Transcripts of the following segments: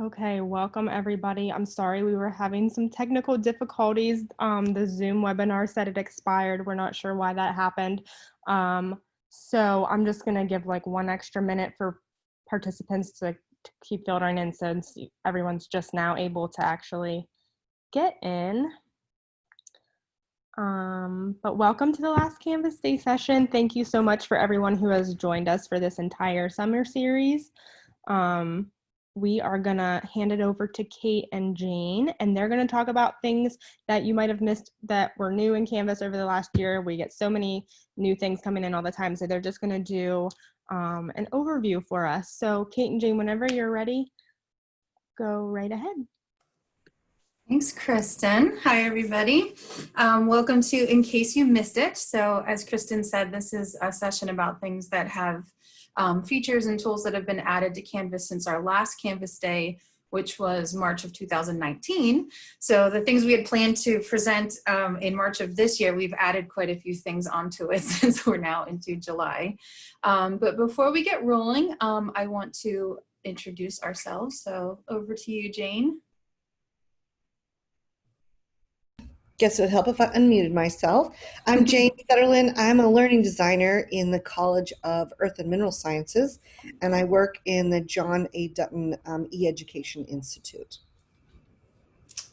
Okay, welcome everybody. I'm sorry we were having some technical difficulties. The Zoom webinar said it expired. We're not sure why that happened. So I'm just gonna give like one extra minute for participants to keep filtering in since everyone's just now able to actually get in. But welcome to the last Canvas Day session. Thank you so much for everyone who has joined us for this entire summer series. We are gonna hand it over to Kate and Jane, and they're gonna talk about things that you might have missed that were new in Canvas over the last year. We get so many new things coming in all the time, so they're just gonna do an overview for us. So Kate and Jane, whenever you're ready, go right ahead. Thanks, Kristen. Hi, everybody. Welcome to In Case You Missed It. So as Kristen said, this is a session about things that have features and tools that have been added to Canvas since our last Canvas Day, which was March of 2019. So the things we had planned to present in March of this year, we've added quite a few things onto it since we're now into July. But before we get rolling, I want to introduce ourselves. So over to you, Jane. Guess it would help if I unmuted myself. I'm Jane Sutterlin. I'm a learning designer in the College of Earth and Mineral Sciences, and I work in the John A. Dutton E-Education Institute.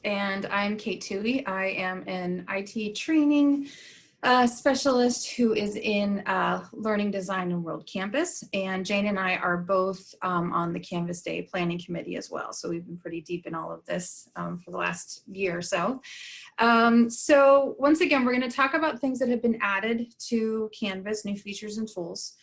And I'm Kate Twoey. I am an IT training specialist who is in Learning Design and World Campus. And Jane and I are both on the Canvas Day Planning Committee as well. So we've been pretty deep in all of this for the last year or so. So once again, we're going to talk about things that have been added to Canvas, new features and tools.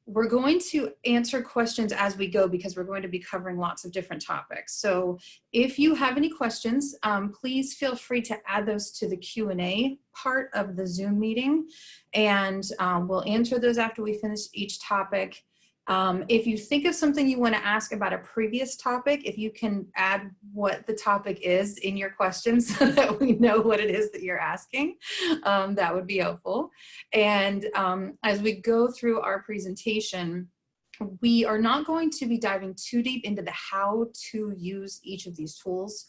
We're going to answer questions as we go because we're going to be covering lots of different topics. So if you have any questions, please feel free to add those to the Q&A part of the Zoom meeting, and we'll answer those after we finish each topic. If you think of something you want to ask about a previous topic, if you can add what the topic is in your questions so that we know what it is that you're asking, that would be helpful. And as we go through our presentation, we are not going to be diving too deep into the how to use each of these tools.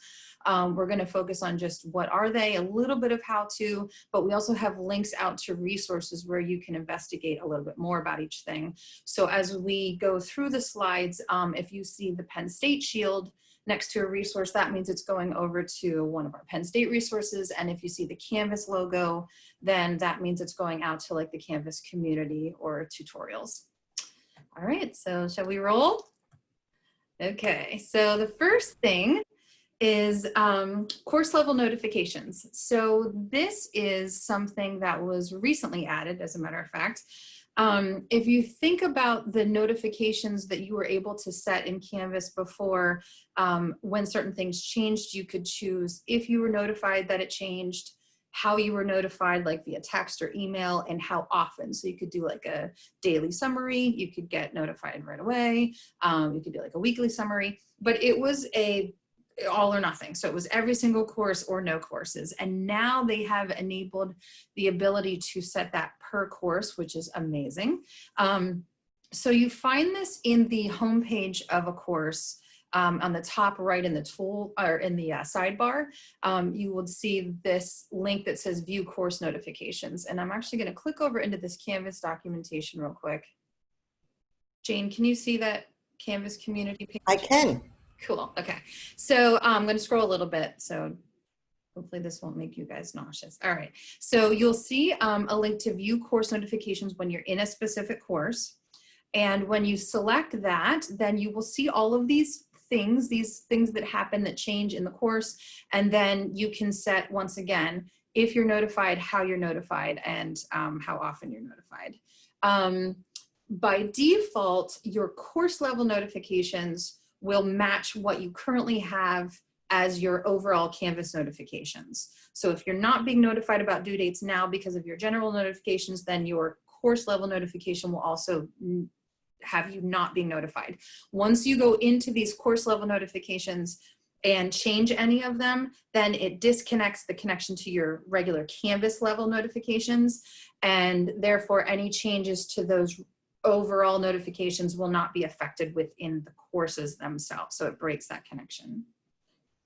We're going to focus on just what are they, a little bit of how to, but we also have links out to resources where you can investigate a little bit more about each thing. So as we go through the slides, if you see the Penn State shield next to a resource, that means it's going over to one of our Penn State resources. And if you see the Canvas logo, then that means it's going out to like the Canvas community or tutorials. All right, so shall we roll? Okay, so the first thing is course level notifications. So this is something that was recently added, as a matter of fact. If you think about the notifications that you were able to set in Canvas before, when certain things changed, you could choose if you were notified that it changed, how you were notified, like via text or email, and how often. So you could do like a daily summary, you could get notified right away, you could do like a weekly summary, but it was a all or nothing. So it was every single course or no courses. And now they have enabled the ability to set that per course, which is amazing. So you find this in the homepage of a course. On the top right in the tool or in the sidebar, you will see this link that says view course notifications. And I'm actually going to click over into this Canvas documentation real quick. Jane, can you see that Canvas community page? I can. Cool. Okay. So I'm going to scroll a little bit. So hopefully this won't make you guys nauseous. All right. So you'll see a link to view course notifications when you're in a specific course. And when you select that, then you will see all of these things that happen that change in the course. And then you can set, once again, if you're notified, how you're notified, and how often you're notified. By default, your course level notifications will match what you currently have as your overall Canvas notifications. So if you're not being notified about due dates now because of your general notifications, then your course level notification will also have you not being notified. Once you go into these course level notifications and change any of them, then it disconnects the connection to your regular Canvas level notifications, and therefore any changes to those overall notifications will not be affected within the courses themselves. So it breaks that connection.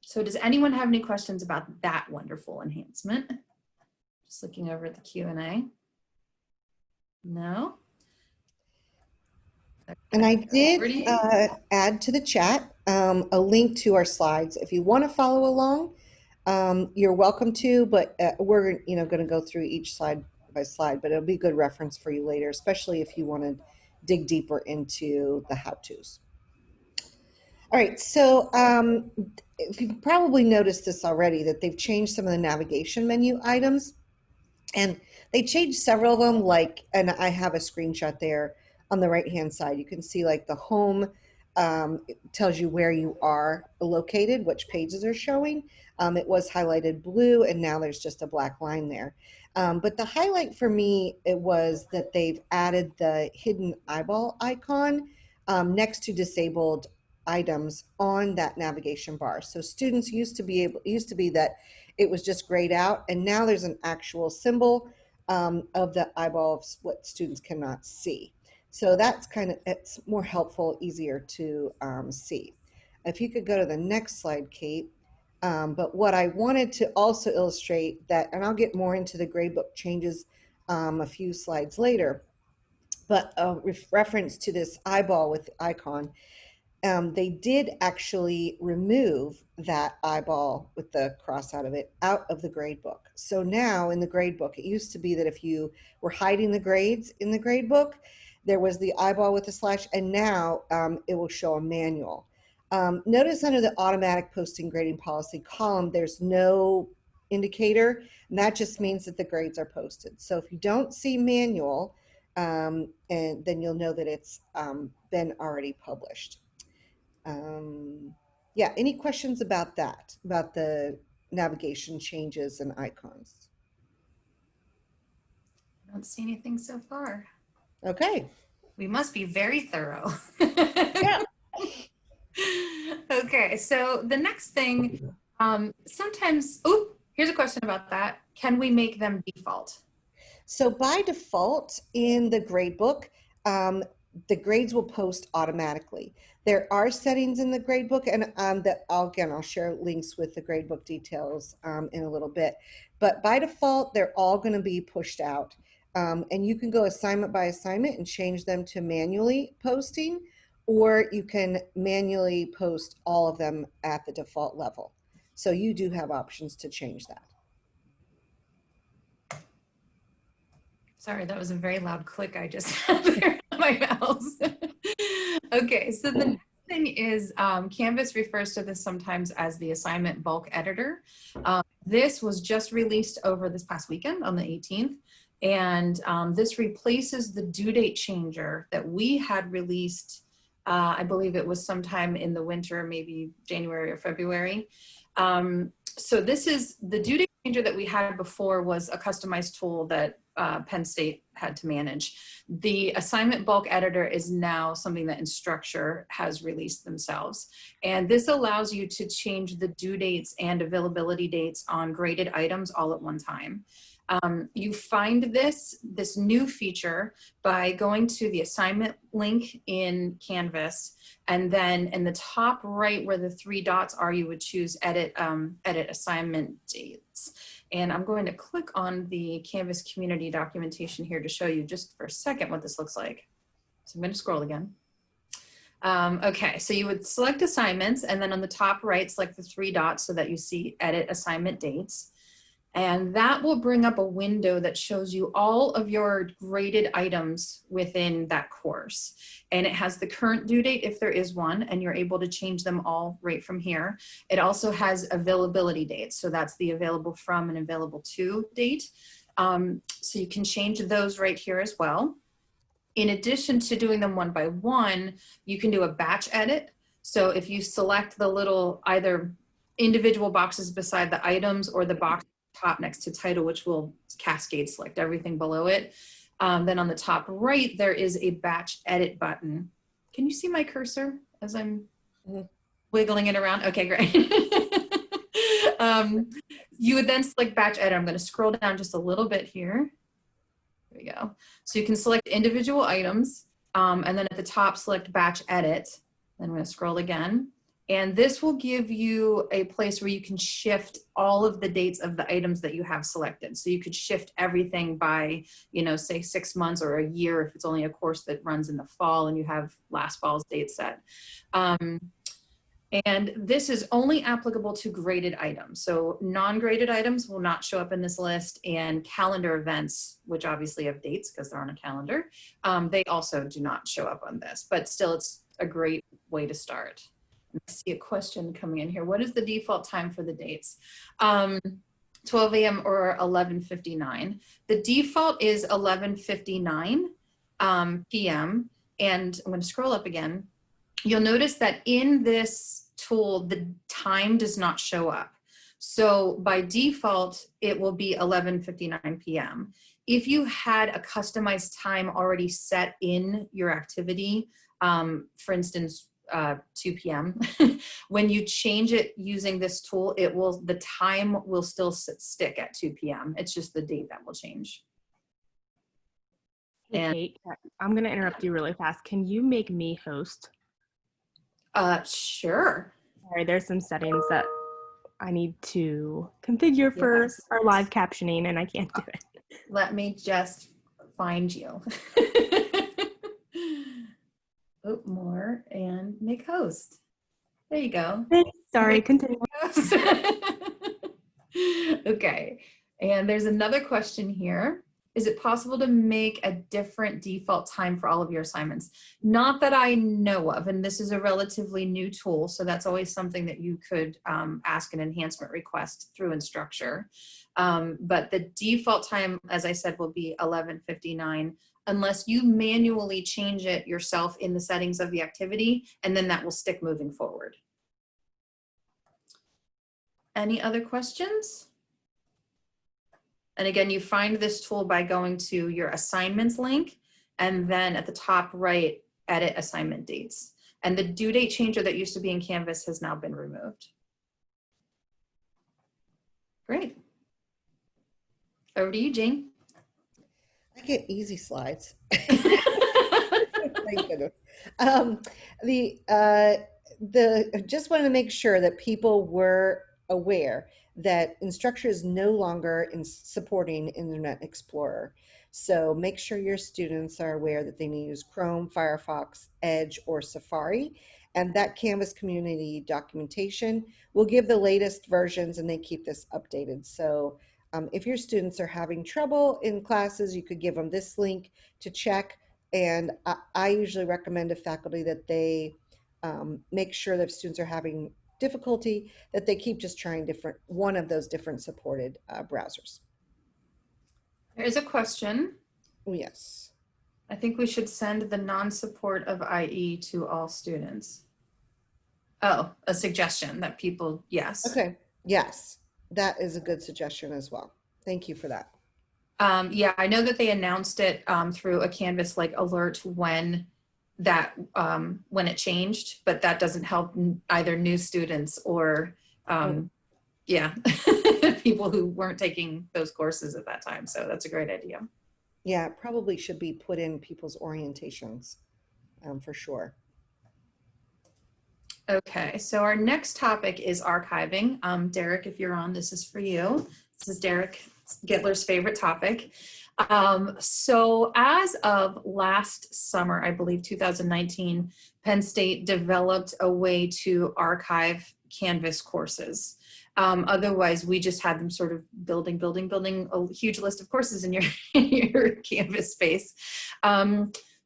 So does anyone have any questions about that wonderful enhancement? Just looking over at the Q&A. No? And I did add to the chat a link to our slides. If you want to follow along, you're welcome to, but we're going to go through each slide by slide, but it'll be a good reference for you later, especially if you want to dig deeper into the how-tos. All right, so if you've probably noticed this already, that they've changed some of the navigation menu items, and they changed several of them, like, and I have a screenshot there on the right-hand side. You can see like the home it tells you where you are located, which pages are showing. It was highlighted blue, and now there's just a black line there. But the highlight for me, it was that they've added the hidden eyeball icon next to disabled items on that navigation bar. So students used to be that it was just grayed out, and now there's an actual symbol of the eyeball of what students cannot see. So that's it's more helpful, easier to see. If you could go to the next slide, Kate. But what I wanted to also illustrate that, and I'll get more into the gradebook changes a few slides later, but reference to this eyeball with the icon, they did actually remove that eyeball with the cross out of it out of the gradebook. So now in the gradebook, it used to be that if you were hiding the grades in the gradebook, there was the eyeball with the slash, and now it will show a manual. Notice under the automatic posting grading policy column, there's no indicator, and that just means that the grades are posted. So if you don't see manual, and then you'll know that it's been already published. Yeah, any questions about that, about the navigation changes and icons? I don't see anything so far. Okay. We must be very thorough. Yeah. Okay, so the next thing, sometimes, oh, here's a question about that. Can we make them default? So by default in the gradebook, the grades will post automatically. There are settings in the gradebook, and that I'll share links with the gradebook details in a little bit. But by default, they're all going to be pushed out. And you can go assignment by assignment and change them to manually posting, or you can manually post all of them at the default level. So you do have options to change that. Sorry, that was a very loud click I just had there on my mouse. Okay, so the next thing is Canvas refers to this sometimes as the assignment bulk editor. This was just released over this past weekend on the 18th. And this replaces the due date changer that we had released. I believe it was sometime in the winter, maybe January or February. So this is the due date changer that we had before was a customized tool that Penn State had to manage. The assignment bulk editor is now something that Instructure has released themselves. And this allows you to change the due dates and availability dates on graded items all at one time. You find this new feature by going to the assignment link in Canvas, and then in the top right where the three dots are, you would choose edit assignment dates. And I'm going to click on the Canvas community documentation here to show you just for a second what this looks like. So I'm going to scroll again. Okay, so you would select assignments, and then on the top right, select the three dots so that you see edit assignment dates. And that will bring up a window that shows you all of your graded items within that course. And it has the current due date if there is one, and you're able to change them all right from here. It also has availability dates. So that's the available from and available to date. So you can change those right here as well. In addition to doing them one by one, you can do a batch edit. So if you select the little either individual boxes beside the items or the box top next to title, which will cascade select everything below it. Then on the top right, there is a batch edit button. Can you see my cursor as I'm wiggling it around? Okay, great. You would then select batch edit. I'm going to scroll down just a little bit here. There we go. So you can select individual items. And then at the top, select batch edit. Then I'm going to scroll again. And this will give you a place where you can shift all of the dates of the items that you have selected. So you could shift everything by, you know, say 6 months or a year if it's only a course that runs in the fall and you have last fall's date set. And this is only applicable to graded items. So non-graded items will not show up in this list, and calendar events, which obviously have dates because they're on a calendar, they also do not show up on this, but still it's a great way to start. I see a question coming in here. What is the default time for the dates? 12 a.m. or 11:59. The default is 11:59 p.m. And I'm going to scroll up again. You'll notice that in this tool, the time does not show up. So by default, it will be 11:59 p.m. If you had a customized time already set in your activity, for instance, 2 p.m. when you change it using this tool, the time will still stick at 2 p.m. It's just the date that will change. Hey, Kate, I'm going to interrupt you really fast. Can you make me host? Sure. Sorry, there's some settings that I need to configure for our live captioning, and I can't do it. Let me just find you. Oh, more and make host. There you go. Sorry, continue. Okay, and there's another question here. Is it possible to make a different default time for all of your assignments? Not that I know of, and this is a relatively new tool, so that's always something that you could ask an enhancement request through Instructure. But the default time, as I said, will be 11:59, unless you manually change it yourself in the settings of the activity, and then that will stick moving forward. Any other questions? And again, you find this tool by going to your assignments link, and then at the top right, edit assignment dates. And the due date changer that used to be in Canvas has now been removed. Great. Over to you, Jane. I get easy slides. Thank goodness. Just wanted to make sure that people were aware that Instructure is no longer supporting Internet Explorer. So make sure your students are aware that they need to use Chrome, Firefox, Edge, or Safari. And that Canvas community documentation will give the latest versions, and they keep this updated. So if your students are having trouble in classes, you could give them this link to check. And I usually recommend to faculty that they make sure that if students are having difficulty, that they keep just trying one of those different supported browsers. There is a question. Oh, yes. I think we should send the non-support of IE to all students. Oh, a suggestion that people, yes. Okay, yes, that is a good suggestion as well. Thank you for that. Yeah, I know that they announced it through a Canvas like alert when it changed, but that doesn't help either new students or yeah, people who weren't taking those courses at that time. So that's a great idea. Yeah, it probably should be put in people's orientations for sure. Okay, so our next topic is archiving. Derek, if you're on, this is for you. This is Derek Gittler's favorite topic. So as of last summer, I believe 2019, Penn State developed a way to archive Canvas courses. Otherwise, we just had them sort of building a huge list of courses in your Canvas space.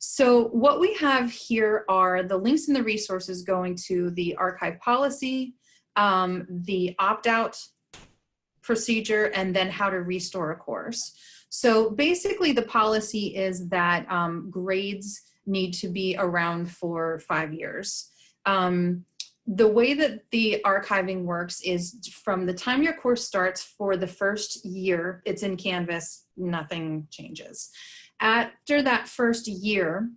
So what we have here are the links in the resources going to the archive policy, the opt-out procedure, and then how to restore a course. So basically the policy is that grades need to be around for 5 years. The way that the archiving works is from the time your course starts for the first year, it's in Canvas, nothing changes. After that first year,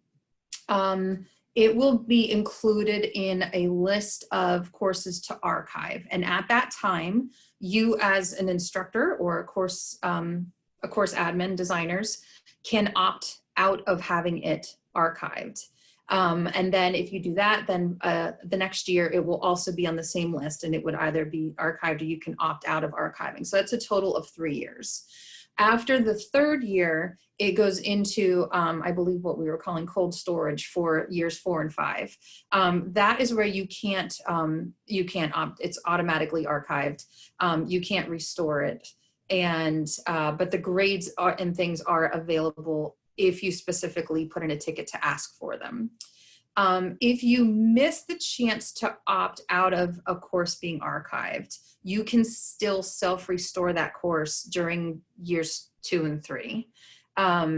it will be included in a list of courses to archive. And at that time, you as an instructor or a course admin, designers, can opt out of having it archived. And then if you do that, then the next year it will also be on the same list, and it would either be archived or you can opt out of archiving. So that's a total of 3 years. After the 3rd year, it goes into, I believe, what we were calling cold storage for years 4 and 5. That is where you can't opt, it's automatically archived. You can't restore it. And, but the grades and things are available if you specifically put in a ticket to ask for them. If you miss the chance to opt out of a course being archived, you can still self-restore that course during years 2 and 3.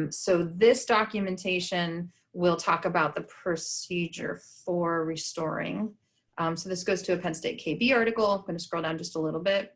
So this documentation will talk about the procedure for restoring. So this goes to a Penn State KB article. I'm going to scroll down just a little bit.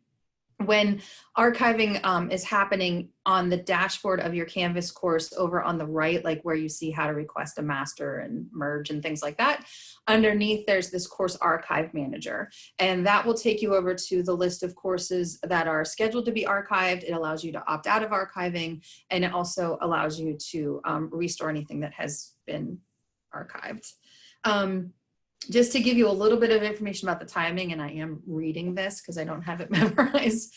When archiving is happening on the dashboard of your Canvas course over on the right, like where you see how to request a master and merge and things like that, underneath there's this course archive manager, and that will take you over to the list of courses that are scheduled to be archived. It allows you to opt out of archiving, and it also allows you to restore anything that has been archived. Just to give you a little bit of information about the timing, and I am reading this because I don't have it memorized.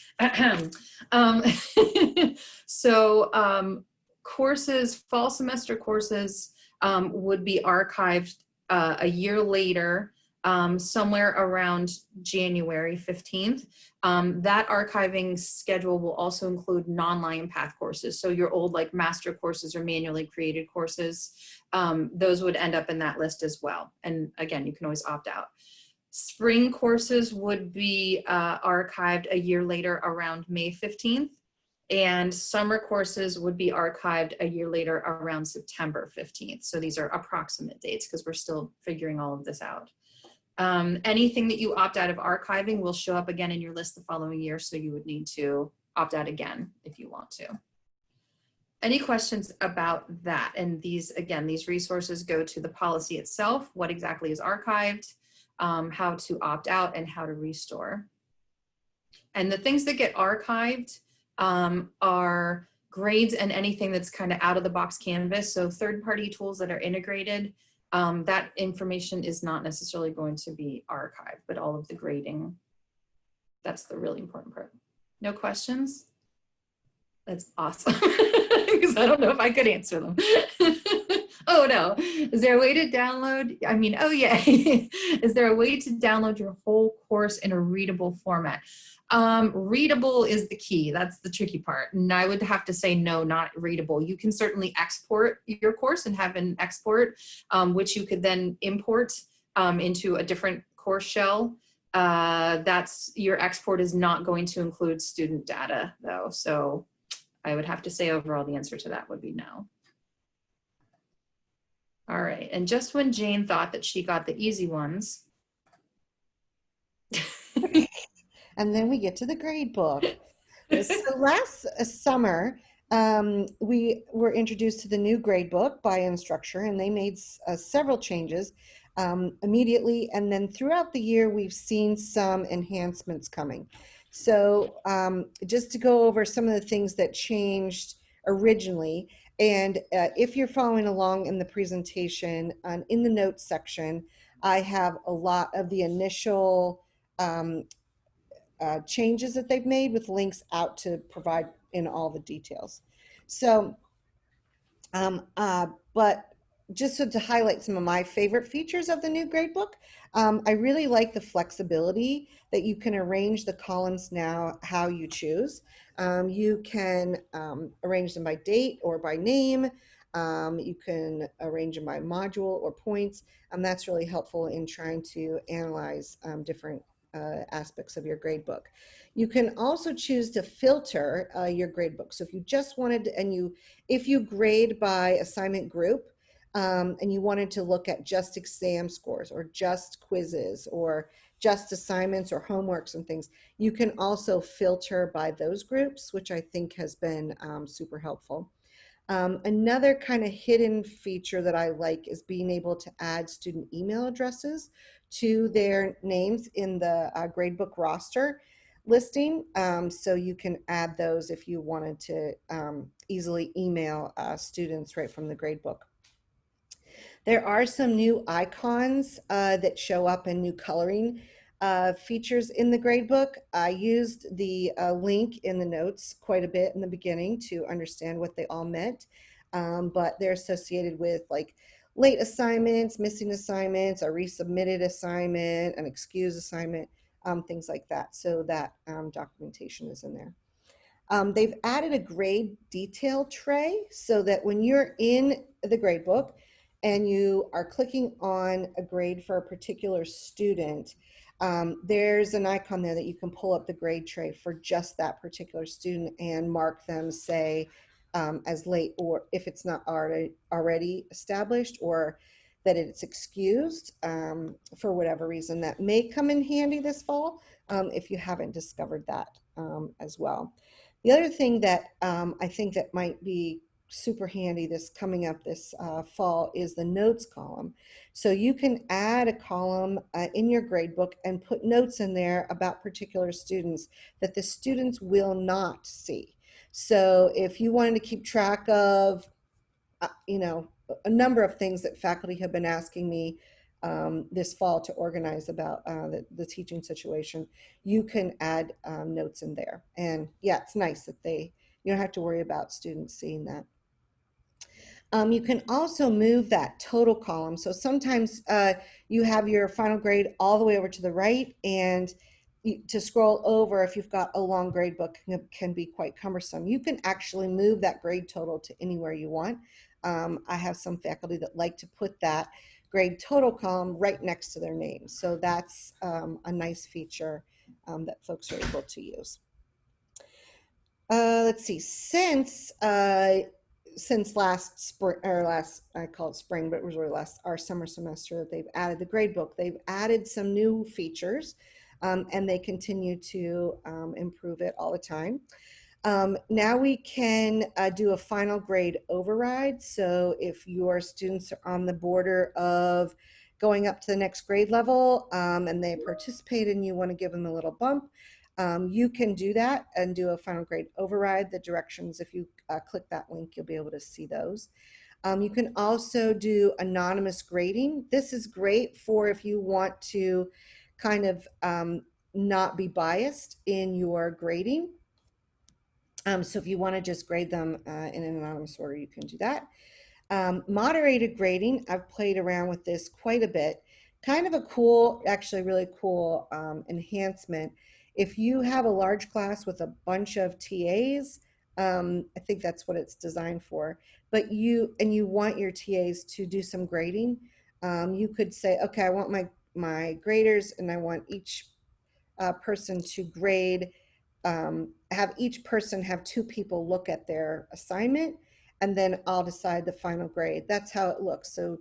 Courses, fall semester courses would be archived a year later, somewhere around January 15th. That archiving schedule will also include non-Lion Path courses. So your old like master courses or manually created courses, those would end up in that list as well. And again, you can always opt out. Spring courses would be archived a year later around May 15th. And summer courses would be archived a year later around September 15th. So these are approximate dates because we're still figuring all of this out. Anything that you opt out of archiving will show up again in your list the following year, so you would need to opt out again if you want to. Any questions about that? And these, again, these resources go to the policy itself, what exactly is archived, how to opt out, and how to restore. And the things that get archived are grades and anything that's kind of out of the box Canvas. So third-party tools that are integrated, that information is not necessarily going to be archived, but all of the grading, that's the really important part. No questions? That's awesome, because I don't know if I could answer them. Oh no, is there a way to download? I mean, oh yeah. Is there a way to download your whole course in a readable format? Readable is the key. That's the tricky part. And I would have to say no, not readable. You can certainly export your course and have an export, which you could then import into a different course shell. That's your export is not going to include student data though. So I would have to say overall the answer to that would be no. All right, and just when Jane thought that she got the easy ones. And then we get to the Gradebook. So last summer, we were introduced to the new Gradebook by Instructure, and they made several changes immediately. And then throughout the year, we've seen some enhancements coming. So just to go over some of the things that changed originally, and if you're following along in the presentation, in the notes section, I have a lot of the initial changes that they've made with links out to provide in all the details. So, but just so to highlight some of my favorite features of the new Gradebook, I really like the flexibility that you can arrange the columns now how you choose. You can arrange them by date or by name. You can arrange them by module or points, and that's really helpful in trying to analyze different aspects of your gradebook. You can also choose to filter your gradebook. So if you just wanted to, if you grade by assignment group and you wanted to look at just exam scores or just quizzes or just assignments or homeworks and things, you can also filter by those groups, which I think has been super helpful. Another kind of hidden feature that I like is being able to add student email addresses to their names in the gradebook roster listing. So you can add those if you wanted to easily email students right from the gradebook. There are some new icons that show up and new coloring features in the gradebook. I used the link in the notes quite a bit in the beginning to understand what they all meant, but they're associated with like late assignments, missing assignments, a resubmitted assignment, an excused assignment, things like that. So that documentation is in there. They've added a grade detail tray so that when you're in the gradebook and you are clicking on a grade for a particular student, there's an icon there that you can pull up the grade tray for just that particular student and mark them, say, as late, or if it's not already established, or that it's excused for whatever reason. That may come in handy this fall if you haven't discovered that as well. The other thing that I think that might be super handy this coming up this fall is the notes column. So you can add a column in your gradebook and put notes in there about particular students that the students will not see. So if you wanted to keep track of, a number of things that faculty have been asking me this fall to organize about the teaching situation, you can add notes in there. And yeah, it's nice that you don't have to worry about students seeing that. You can also move that total column. So sometimes you have your final grade all the way over to the right, and to scroll over, if you've got a long grade book, can be quite cumbersome. You can actually move that grade total to anywhere you want. I have some faculty that like to put that grade total column right next to their name. So that's a nice feature that folks are able to use. Let's see, since last spring, or I call it spring, but it was really our summer semester, that they've added the gradebook. They've added some new features, and they continue to improve it all the time. Now we can do a final grade override. So if your students are on the border of going up to the next grade level and they participate and you want to give them a little bump, you can do that and do a final grade override. The directions, if you click that link, you'll be able to see those. You can also do anonymous grading. This is great for if you want to kind of not be biased in your grading. So if you want to just grade them in an anonymous order, you can do that. Moderated grading, I've played around with this quite a bit. Kind of a cool, actually really cool enhancement. If you have a large class with a bunch of TAs, I think that's what it's designed for, but you want your TAs to do some grading, you could say, okay, I want my graders and I want each person to grade, have each person have 2 people look at their assignment, and then I'll decide the final grade. That's how it looks. So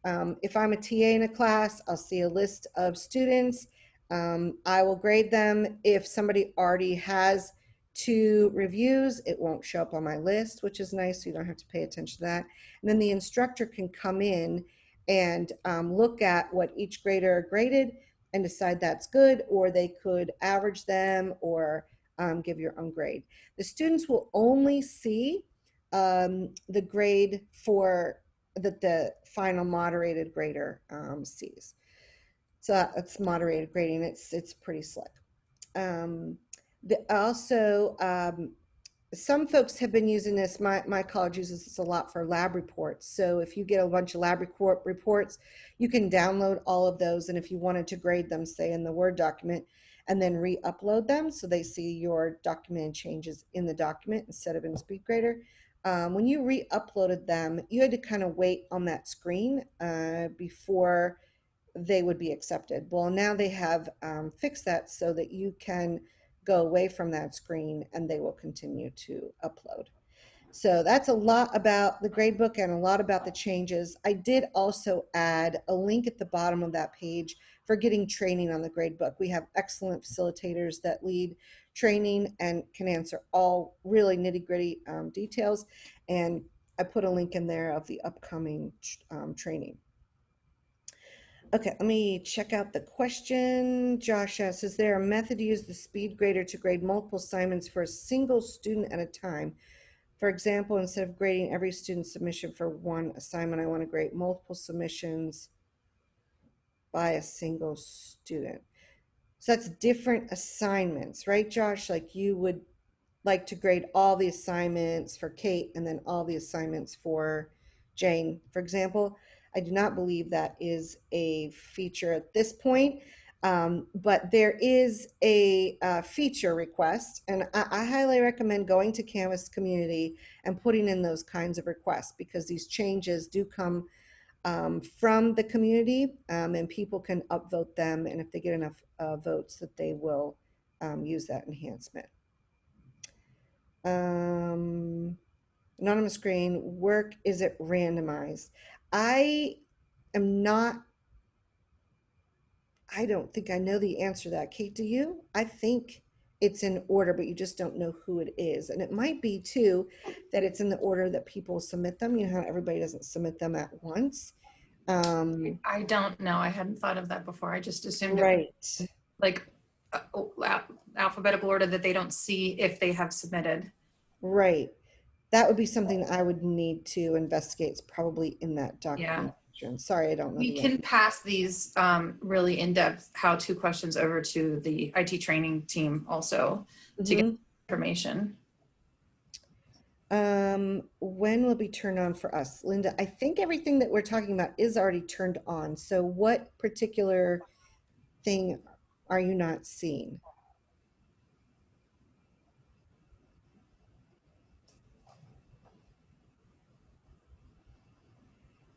if I'm a TA in a class, I'll see a list of students. I will grade them. If somebody already has 2 reviews, it won't show up on my list, which is nice, so you don't have to pay attention to that. And then the instructor can come in and look at what each grader graded and decide that's good, or they could average them or give your own grade. The students will only see the grade for that the final moderated grader sees. So it's moderated grading. It's pretty slick. Also, some folks have been using this. My college uses this a lot for lab reports. So if you get a bunch of lab reports, you can download all of those. And if you wanted to grade them, say in the Word document, and then re-upload them so they see your documented changes in the document instead of in SpeedGrader. When you re-uploaded them, you had to kind of wait on that screen before they would be accepted. Well, now they have fixed that so that you can go away from that screen and they will continue to upload. So that's a lot about the gradebook and a lot about the changes. I did also add a link at the bottom of that page for getting training on the gradebook. We have excellent facilitators that lead training and can answer all really nitty-gritty details. And I put a link in there of the upcoming training. Okay, let me check out the question. Josh asks, is there a method to use the SpeedGrader to grade multiple assignments for a single student at a time For example, instead of grading every student submission for one assignment, I want to grade multiple submissions by a single student. So that's different assignments, right, Josh? Like you would like to grade all the assignments for Kate and then all the assignments for Jane, for example. I do not believe that is a feature at this point, but there is a feature request, and I highly recommend going to Canvas Community and putting in those kinds of requests because these changes do come from the community, and people can upvote them, and if they get enough votes that they will use that enhancement. Anonymous green, work, is it randomized? I don't think I know the answer to that. Kate, do you? I think it's in order, but you just don't know who it is. And it might be too that it's in the order that people submit them. You know how everybody doesn't submit them at once. I don't know. I hadn't thought of that before. I just assumed it Right. was like alphabetical order that they don't see if they have submitted. Right. That would be something I would need to investigate. It's probably in that documentation. Sorry, I don't know. We can pass these really in-depth how-to questions over to the IT training team also to get information. When will it be turned on for us? Linda, I think everything that we're talking about is already turned on. So what particular thing are you not seeing?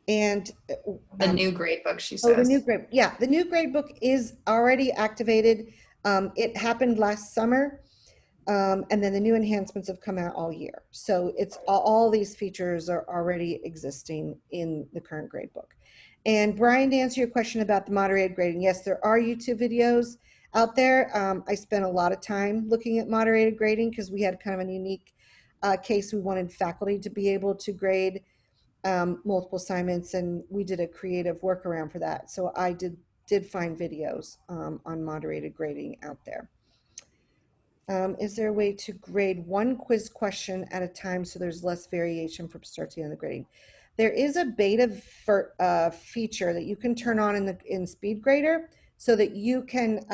And the new gradebook, she says. Oh, the new grade. Yeah, the new gradebook is already activated. It happened last summer. And then the new enhancements have come out all year. So it's all these features are already existing in the current gradebook. And Brian, to answer your question about the moderated grading, yes, there are YouTube videos out there. I spent a lot of time looking at moderated grading because we had kind of a unique case. We wanted faculty to be able to grade multiple assignments, and we did a creative workaround for that. So I did find videos on moderated grading out there. Is there a way to grade one quiz question at a time so there's less variation from start to end of the grading? There is a beta feature that you can turn on in SpeedGrader so that you can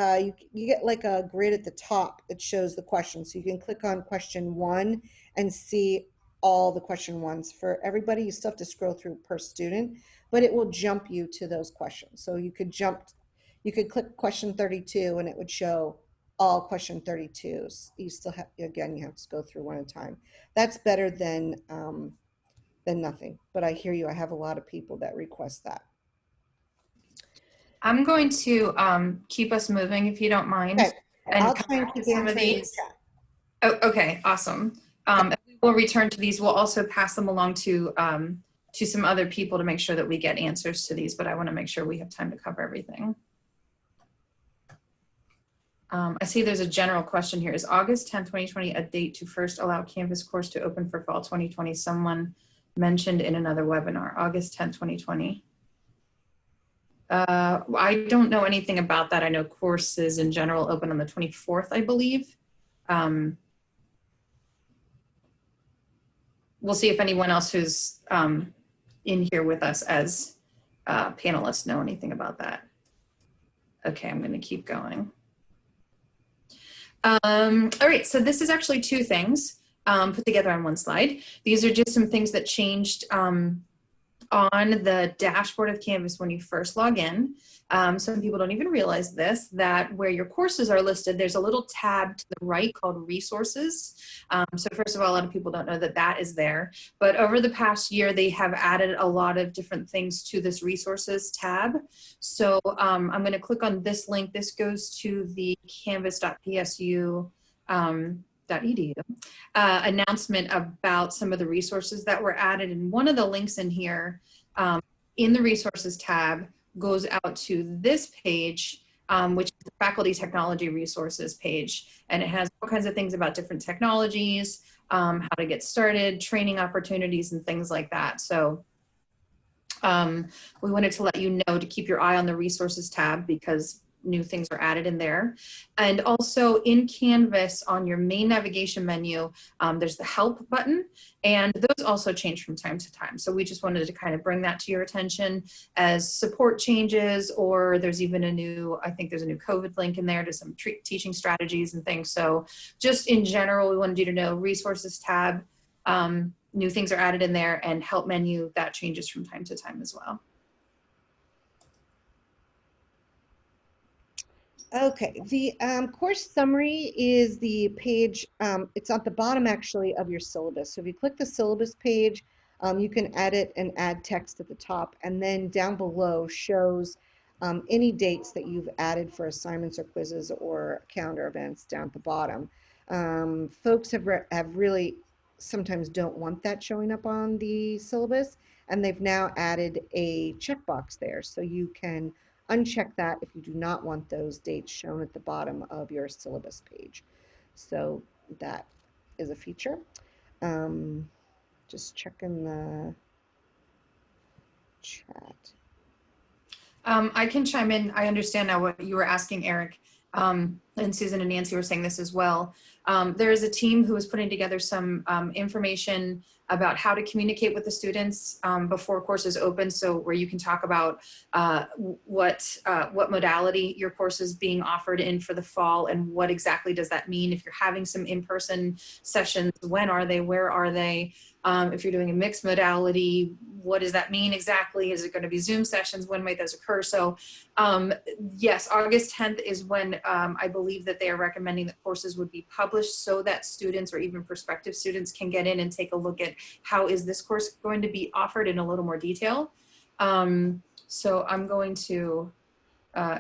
you get like a grid at the top that shows the question. So you can click on question 1 and see all the question 1s for everybody. You still have to scroll through per student, but it will jump you to those questions. So you could click question 32 and it would show all question 32s. You still have, again, you have to go through one at a time. That's better than nothing, but I hear you. I have a lot of people that request that. I'm going to keep us moving if you don't mind. Okay. And I'll try and keep some of answering these. Oh, okay, awesome. We'll return to these. We'll also pass them along to some other people to make sure that we get answers to these, but I want to make sure we have time to cover everything. I see there's a general question here. Is August 10th, 2020 a date to first allow Canvas course to open for fall 2020? Someone mentioned in another webinar, August 10th, 2020. I don't know anything about that. I know courses in general open on the 24th, I believe. We'll see if anyone else who's in here with us as panelists know anything about that. Okay, I'm going to keep going. All right, so this is actually two things put together on one slide. These are just some things that changed on the dashboard of Canvas when you first log in. Some people don't even realize this, that where your courses are listed, there's a little tab to the right called resources. So first of all, a lot of people don't know that that is there. But over the past year, they have added a lot of different things to this resources tab. So I'm going to click on this link. This goes to the canvas.psu .edu announcement about some of the resources that were added, and one of the links in here in the resources tab goes out to this page, which is the faculty technology resources page, and it has all kinds of things about different technologies, how to get started, training opportunities, and things like that. So we wanted to let you know to keep your eye on the resources tab because new things are added in there. And also in Canvas on your main navigation menu, there's the help button, and those also change from time to time. So we just wanted to kind of bring that to your attention as support changes, or there's even a new, I think there's a new COVID link in there to some teaching strategies and things. So just in general, we wanted you to know resources tab, new things are added in there, and help menu, that changes from time to time as well. Okay, the course summary is the page, it's at the bottom actually of your syllabus. So if you click the syllabus page, you can edit and add text at the top, and then down below shows any dates that you've added for assignments or quizzes or calendar events down at the bottom. Folks have really sometimes don't want that showing up on the syllabus, and they've now added a checkbox there, so you can uncheck that if you do not want those dates shown at the bottom of your syllabus page. So that is a feature. Just checking the chat. I can chime in. I understand now what you were asking, Eric. And Susan and Nancy were saying this as well. There is a team who is putting together some information about how to communicate with the students before courses open. So where you can talk about what modality your course is being offered in for the fall, and what exactly does that mean. If you're having some in-person sessions, when are they, where are they? If you're doing a mixed modality, what does that mean exactly? Is it going to be Zoom sessions? When might those occur? So yes, August 10th is when I believe that they are recommending that courses would be published, so that students or even prospective students can get in and take a look at how is this course going to be offered in a little more detail. So I'm going to,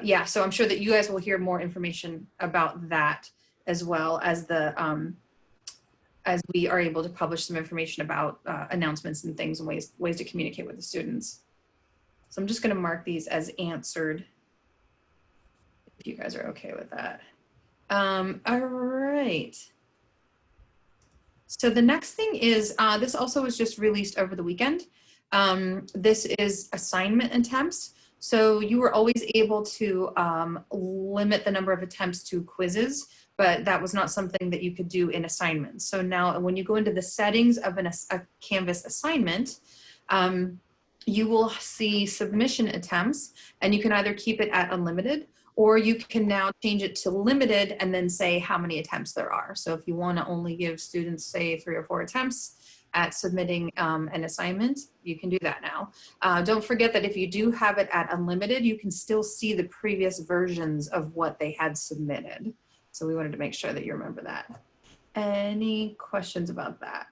yeah, so I'm sure that you guys will hear more information about that, as well as the, as we are able to publish some information about announcements and things and ways to communicate with the students. So I'm just going to mark these as answered, if you guys are okay with that. All right. So the next thing is, this also was just released over the weekend. This is assignment attempts. So you were always able to limit the number of attempts to quizzes, but that was not something that you could do in assignments. So now when you go into the settings of a Canvas assignment, you will see submission attempts, and you can either keep it at unlimited, or you can now change it to limited and then say how many attempts there are. So if you want to only give students, say, 3 or 4 attempts at submitting an assignment, you can do that now. Don't forget that if you do have it at unlimited, you can still see the previous versions of what they had submitted. So we wanted to make sure that you remember that. Any questions about that?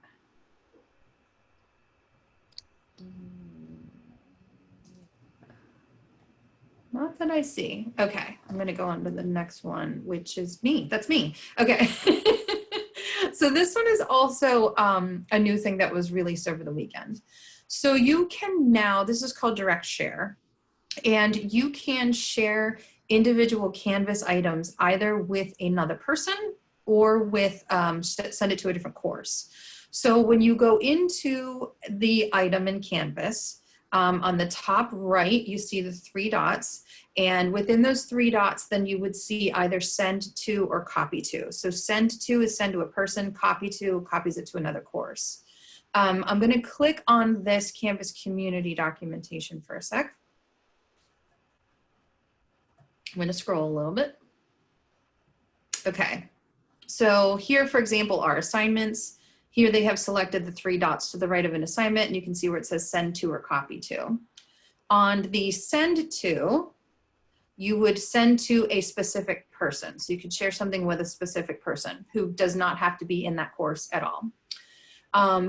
Not that I see. Okay, I'm gonna go on to the next one, which is me. That's me. Okay. So this one is also a new thing that was released over the weekend. So you can now, this is called Direct Share, and you can share individual Canvas items either with another person or with send it to a different course. So when you go into the item in Canvas, on the top right, you see the 3 dots, and within those 3 dots, then you would see either send to or copy to. So send to is send to a person, copy to copies it to another course. I'm going to click on this Canvas community documentation for a sec. I'm going to scroll a little bit. Okay, so here, for example, are assignments. Here they have selected the 3 dots to the right of an assignment, and you can see where it says send to or copy to. On the send to, you would send to a specific person. So you could share something with a specific person who does not have to be in that course at all.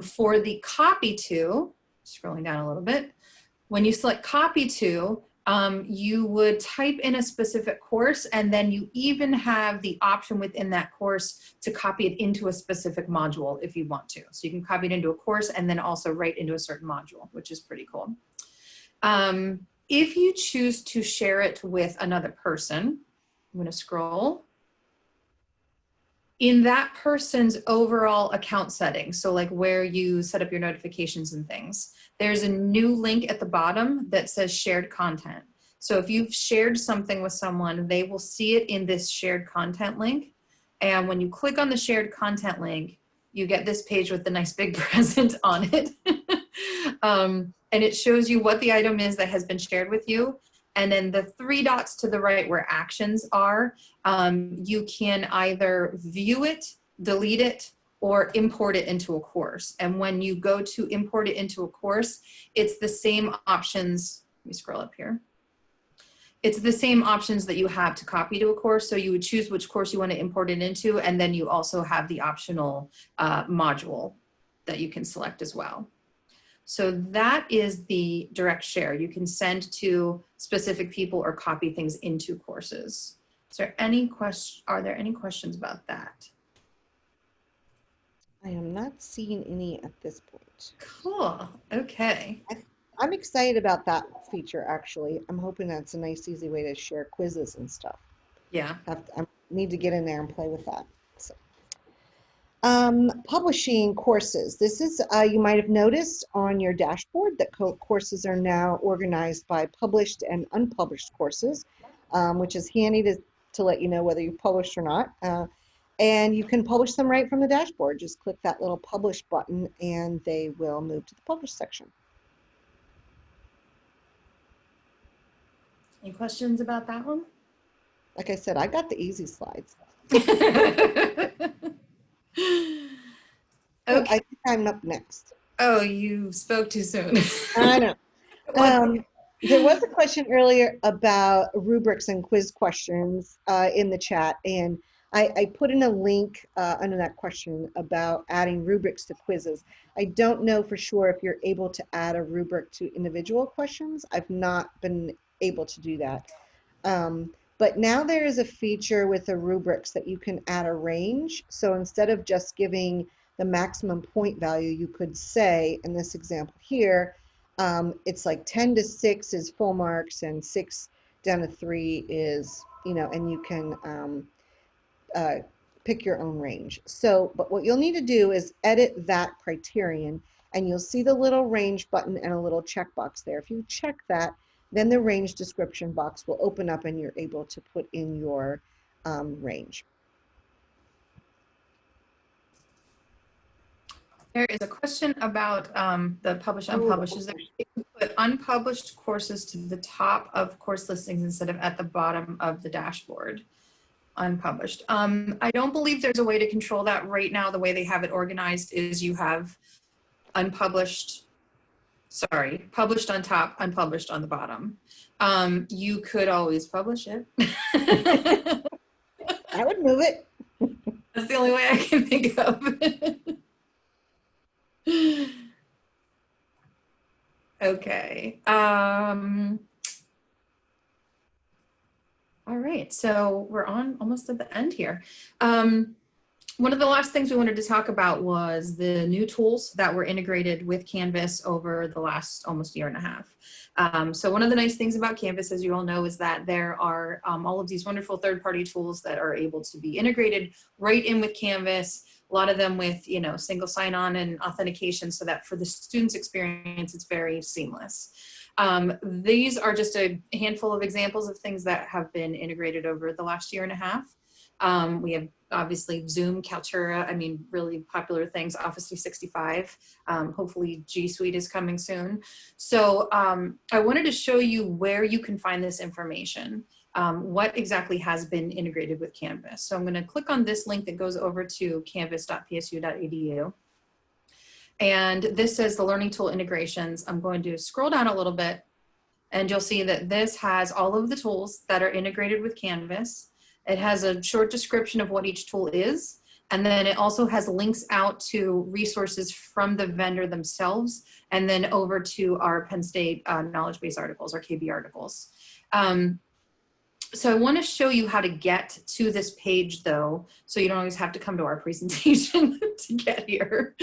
For the copy to, scrolling down a little bit, when you select copy to, you would type in a specific course, and then you even have the option within that course to copy it into a specific module if you want to. So you can copy it into a course and then also right into a certain module, which is pretty cool. If you choose to share it with another person, I'm going to scroll. In that person's overall account settings, so like where you set up your notifications and things, there's a new link at the bottom that says shared content. So if you've shared something with someone, they will see it in this shared content link. And when you click on the shared content link, you get this page with the nice big present on it. And it shows you what the item is that has been shared with you. And then the 3 dots to the right where actions are, you can either view it, delete it, or import it into a course. And when you go to import it into a course, it's the same options. Let me scroll up here. It's the same options that you have to copy to a course. So you would choose which course you want to import it into, and then you also have the optional module that you can select as well. So that is the direct share. You can send to specific people or copy things into courses. Is there any are there any questions about that? I am not seeing any at this point. Cool. Okay. I'm excited about that feature, actually. I'm hoping that's a nice, easy way to share quizzes and stuff. Yeah. I need to get in there and play with that. So. Publishing courses. This is, you might have noticed on your dashboard that courses are now organized by published and unpublished courses, which is handy to let you know whether you've published or not. And you can publish them right from the dashboard. Just click that little publish button and they will move to the publish section. Any questions about that one? Like I said, I got the easy slides. Okay. I think I'm up next. Oh, you spoke too soon. I know. There was a question earlier about rubrics and quiz questions in the chat, and I put in a link under that question about adding rubrics to quizzes. I don't know for sure if you're able to add a rubric to individual questions. I've not been able to do that. But now there is a feature with the rubrics that you can add a range. So instead of just giving the maximum point value, you could say, in this example here, it's like 10 to 6 is full marks and 6 down to 3 is, and you can pick your own range. So, but what you'll need to do is edit that criterion, and you'll see the little range button and a little checkbox there. If you check that, then the range description box will open up and you're able to put in your range. There is a question about the published, unpublished. Is there a way to put unpublished courses to the top of course listings instead of at the bottom of the dashboard? Unpublished. I don't believe there's a way to control that right now. The way they have it organized is you have published on top, unpublished on the bottom. You could always publish it. I would move it. That's the only way I can think of. Okay. All right, so we're on almost at the end here. One of the last things we wanted to talk about was the new tools that were integrated with Canvas over the last almost year and a half. So one of the nice things about Canvas, as you all know, is that there are all of these wonderful third-party tools that are able to be integrated right in with Canvas. A lot of them with, single sign-on and authentication, so that for the student's experience, it's very seamless. These are just a handful of examples of things that have been integrated over the last year and a half. We have obviously Zoom, Kaltura, really popular things, Office 365. Hopefully G Suite is coming soon. So I wanted to show you where you can find this information. What exactly has been integrated with Canvas. So I'm going to click on this link that goes over to canvas.psu.edu. And this says the learning tool integrations. I'm going to scroll down a little bit and you'll see that this has all of the tools that are integrated with Canvas. It has a short description of what each tool is. And then it also has links out to resources from the vendor themselves and then over to our Penn State knowledge base articles or KB articles. So I want to show you how to get to this page though, so you don't always have to come to our presentation to get here.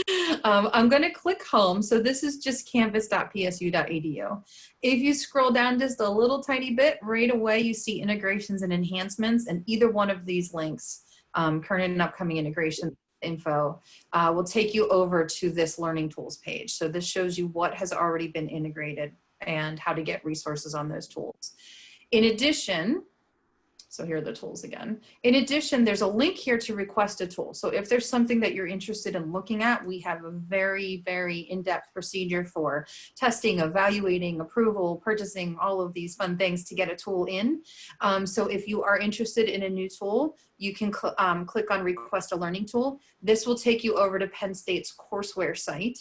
I'm going to click home. So this is just canvas.psu.edu. If you scroll down just a little tiny bit, right away you see integrations and enhancements, and either one of these links, current and upcoming integration info, will take you over to this learning tools page. So this shows you what has already been integrated and how to get resources on those tools. In addition, so here are the tools again. In addition, there's a link here to request a tool. So if there's something that you're interested in looking at, we have a very, very in-depth procedure for testing, evaluating, approval, purchasing, all of these fun things to get a tool in. So if you are interested in a new tool, you can click on request a learning tool. This will take you over to Penn State's courseware site,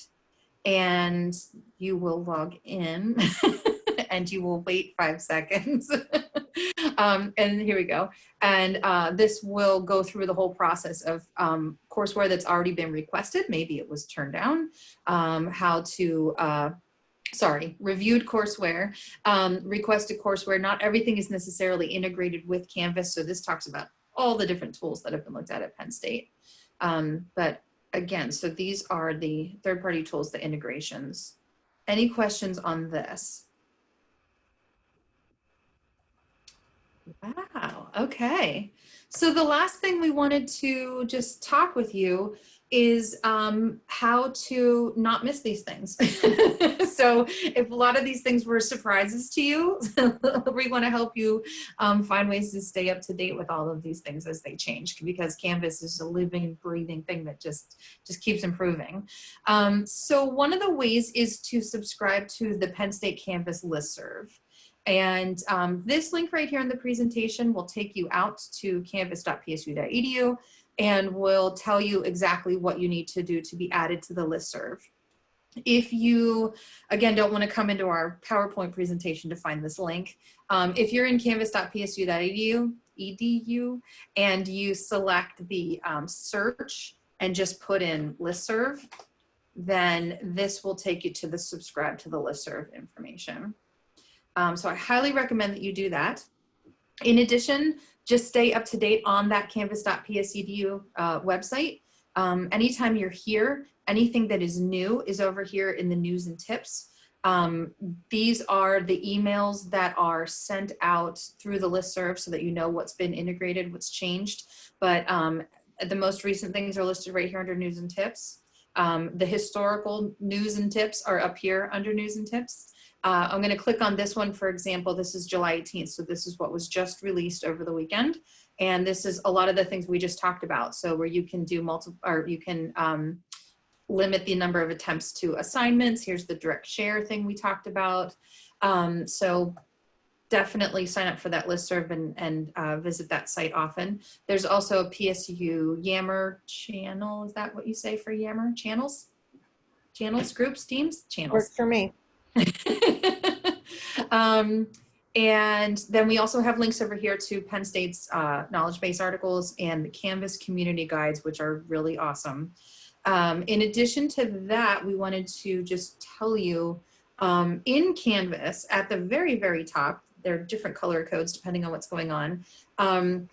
and you will log in and you will wait 5 seconds. And here we go. And this will go through the whole process of courseware that's already been requested. Maybe it was turned down. Reviewed courseware, requested courseware. Not everything is necessarily integrated with Canvas. So this talks about all the different tools that have been looked at Penn State. But again, so these are the third-party tools, the integrations. Any questions on this? Wow, okay. So the last thing we wanted to just talk with you is how to not miss these things. So if a lot of these things were surprises to you, we want to help you find ways to stay up to date with all of these things as they change, because Canvas is a living, breathing thing that just keeps improving. So one of the ways is to subscribe to the Penn State Canvas listserv. And this link right here in the presentation will take you out to canvas.psu.edu and will tell you exactly what you need to do to be added to the listserv. If you, again, don't want to come into our PowerPoint presentation to find this link, if you're in canvas.psu.edu and you select the search and just put in listserv, then this will take you to the subscribe to the listserv information. So I highly recommend that you do that. In addition, just stay up to date on that canvas.psu website. Anytime you're here, anything that is new is over here in the news and tips. These are the emails that are sent out through the listserv so that you know what's been integrated, what's changed. But the most recent things are listed right here under news and tips. The historical news and tips are up here under news and tips. I'm going to click on this one, for example. This is July 18th. So this is what was just released over the weekend. And this is a lot of the things we just talked about. So where you can do multiple, or you can limit the number of attempts to assignments. Here's the direct share thing we talked about. So definitely sign up for that listserv and visit that site often. There's also a PSU Yammer channel. Is that what you say for Yammer? Channels? Channels, groups, teams? Channels. Works for me. And then we also have links over here to Penn State's knowledge base articles and the Canvas community guides, which are really awesome. In addition to that, we wanted to just tell you in Canvas at the very, very top, there are different color codes depending on what's going on.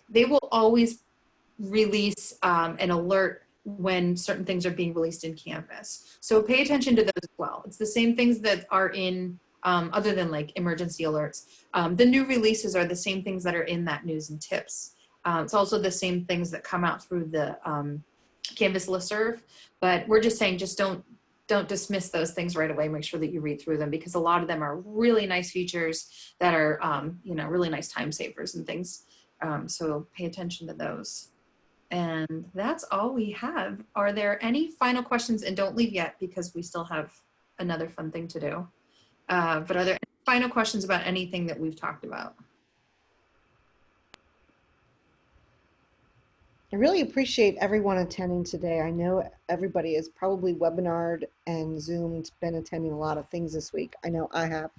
They will always release an alert when certain things are being released in Canvas. So pay attention to those as well. It's the same things that are in, other than like emergency alerts. The new releases are the same things that are in that news and tips. It's also the same things that come out through the Canvas listserv, but we're just saying, just don't dismiss those things right away. Make sure that you read through them, because a lot of them are really nice features that are, you know, really nice time savers and things. So pay attention to those. And that's all we have. Are there any final questions? And don't leave yet, because we still have another fun thing to do. But are there any final questions about anything that we've talked about? I really appreciate everyone attending today. I know everybody has probably webinared and Zoomed, been attending a lot of things this week. I know I have.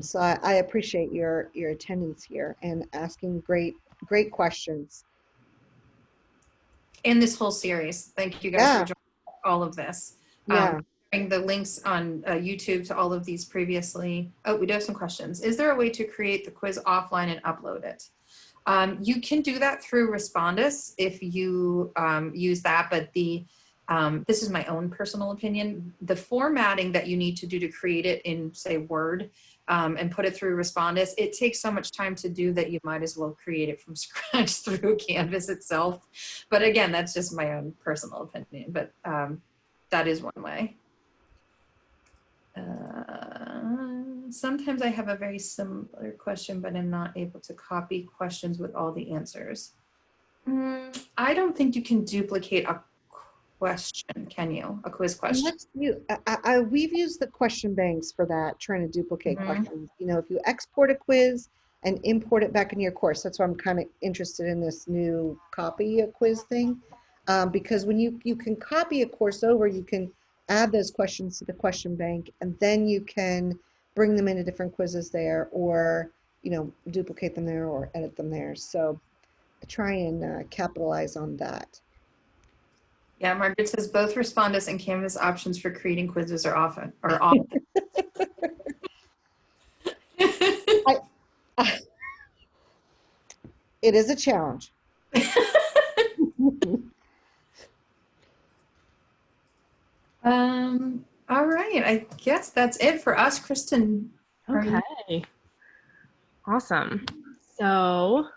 So I appreciate your attendance here and asking great questions. In this whole series. Thank you guys for joining all of this. Yeah. The links on YouTube to all of these previously. Oh, we do have some questions. Is there a way to create the quiz offline and upload it? You can do that through Respondus if you use that, but this is my own personal opinion. The formatting that you need to do to create it in, say, Word and put it through Respondus, it takes so much time to do that you might as well create it from scratch through Canvas itself. But again, that's just my own personal opinion, but that is one way. Sometimes I have a very similar question, but I'm not able to copy questions with all the answers. I don't think you can duplicate a question, can you? A quiz question. We've used the question banks for that, trying to duplicate Mhm. questions. You know, if you export a quiz and import it back into your course, that's why I'm kind of interested in this new copy a quiz thing. Because when you can copy a course over, you can add those questions to the question bank, and then you can bring them into different quizzes there, or, you know, duplicate them there or edit them there. So try and capitalize on that. Yeah, Margaret says both Respondus and Canvas options for creating quizzes are often. It is a challenge. All right, I guess that's it for us. Kristen. Okay. Awesome. So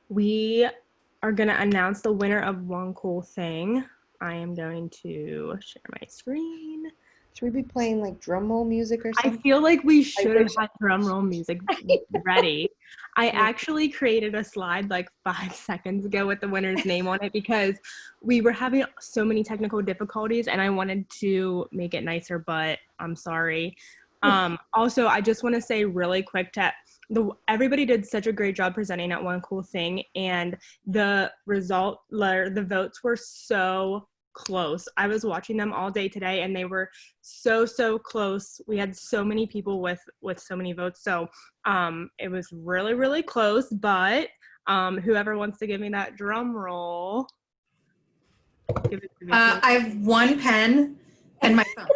we are going to announce the winner of One Cool Thing. I am going to share my screen. Should we be playing like drum roll music or I something? feel like we should have had drum roll music ready. I actually created a slide like 5 seconds ago with the winner's name on it because we were having so many technical difficulties and I wanted to make it nicer, but I'm sorry. Also, I just want to say really quick that everybody did such a great job presenting at One Cool Thing, and the votes were so close. I was watching them all day today and they were so close. We had so many people with so many votes, so it was really close, but whoever wants to give me that drum roll, give it to me. I have one pen and my phone.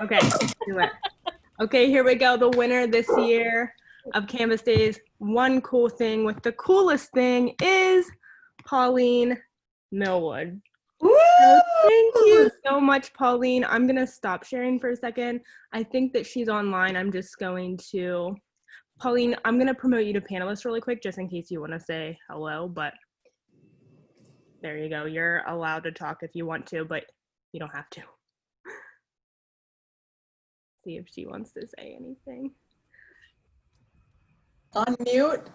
Okay, do it. Okay, here we go. The winner this year of Canvas Days One Cool Thing with the coolest thing is Pauline Millwood. So thank you so much, Pauline. I'm going to stop sharing for a second. I think that she's online. I'm just going to, Pauline, I'm going to promote you to panelist really quick, just in case you want to say hello, but there you go. You're allowed to talk if you want to, but you don't have to. See if she wants to say anything. Unmute.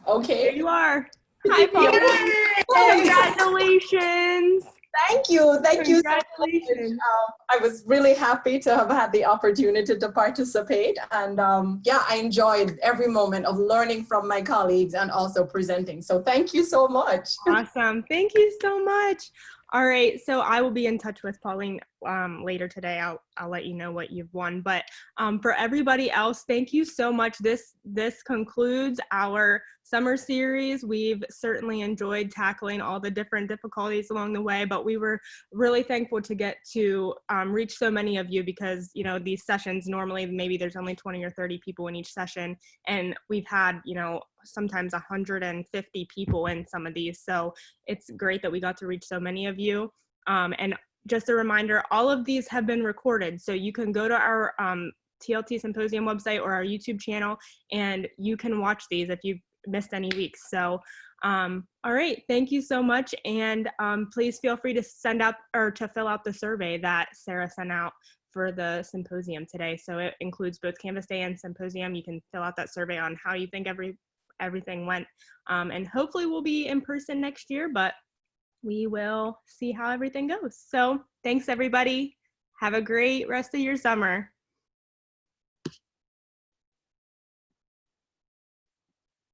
Okay. Here you are. Hi, Pauline. Congratulations. Thank you. Thank you so much. Congratulations. I was really happy to have had the opportunity to participate. And yeah, I enjoyed every moment of learning from my colleagues and also presenting. So thank you so much. Awesome. Thank you so much. All right, so I will be in touch with Pauline later today. I'll let you know what you've won. But for everybody else, thank you so much. This concludes our summer series. We've certainly enjoyed tackling all the different difficulties along the way, but we were really thankful to get to reach so many of you because, you know, these sessions, normally maybe there's only 20 or 30 people in each session, and we've had, you know, sometimes 150 people in some of these. So it's great that we got to reach so many of you. And just a reminder, all of these have been recorded. So you can go to our TLT Symposium website or our YouTube channel, and you can watch these if you've missed any weeks. So, all right, thank you so much. And please feel free to send out or to fill out the survey that Sarah sent out for the symposium today. So it includes both Canvas Day and Symposium. You can fill out that survey on how you think everything went, and hopefully we'll be in person next year, but we will see how everything goes. So thanks everybody. Have a great rest of your summer.